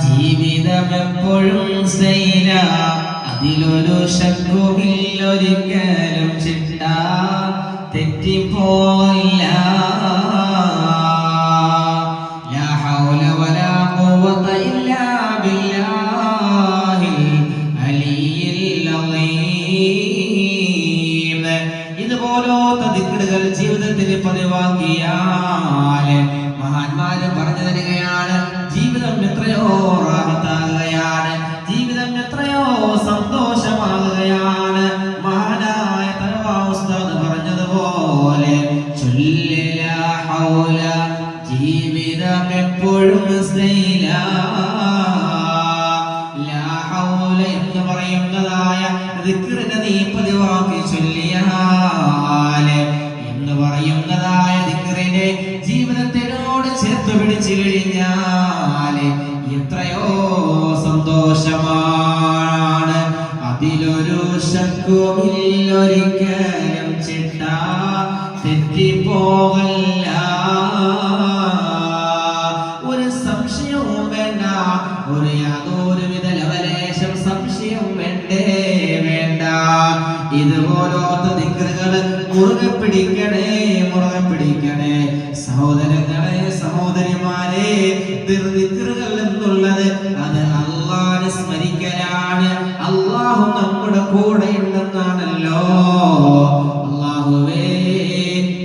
ജീവിതമെപ്പോഴും സൈല, അതിലൊരു ശങ്കുമില്ലൊരിക്കലും ചിട്ട തെറ്റിപ്പോയില്ല. ഇതുപോലത്തെ ദിക്റുകൾ ജീവിതത്തിൽ പതിവാക്കിയാൽ മഹാന്മാര് പറഞ്ഞു തരികയാണ്, ജീവിതം എത്രയോ റാഹത്താകുകയാണ്, ജീവിതം എത്രയോ സന്തോഷമാകുകയാണ്. മഹാനായ തഅവാ ഉസ്താദ് പറഞ്ഞതുപോലെ ജീവിതം എപ്പോഴും എന്ന് പറയുന്നതായ ദിക്റിനെ നീ പതിവാക്കി ചൊല്ലിയാല് എന്ന് പറയുന്നതായ ദിക്റിനെ ജീവിതത്തിനോട് ചേർത്ത് പിടിച്ചു കഴിഞ്ഞാല് എത്രയോ സന്തോഷമാണ്. അതിലൊരു ശക്കുമില്ലൊരിക്കലും ചിട്ട തെറ്റിപ്പോകല്ല. ഒരു സംശയവും വേണ്ട, ഒരു യാതൊരുവിധ ലവലേശം സംശയം വേണ്ടേ വേണ്ട. ഇതുപോലത്തെ ദിക്റുകൾ മുറുകെ പിടിക്കണേ, മുറുകെ പിടിക്കണേ സഹോദരങ്ങളെ, സഹോദരിമാരെ. ദിക്റുകൾ എന്നുള്ളത് അത് അല്ലാഹുവിനെ സ്മരിക്കലാണ്. അല്ലാഹു നമ്മുടെ കൂടെ ഉണ്ടെന്നാണല്ലോ. അല്ലാഹുവേ,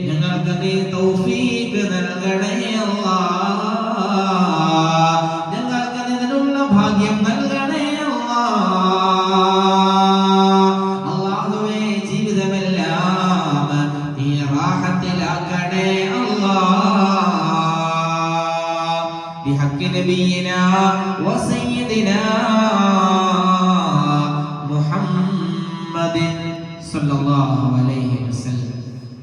ഞങ്ങൾക്ക് നീ തൗഫീഖ് നൽകണേ അല്ലാഹ്, ഞങ്ങൾക്ക് ഇതിനുള്ള ഭാഗ്യം നൽകണേ അല്ലാഹ്. അല്ലാഹുവേ, ജീവിതമെല്ലാം നീ റാഹത്തിലാക്കണേ അല്ലാഹ്. ബിഹഖി നബിയിനാ വസയ്യിദിനാ മുഹമ്മദിൻ സല്ലല്ലാഹു അലൈഹി വസല്ലം.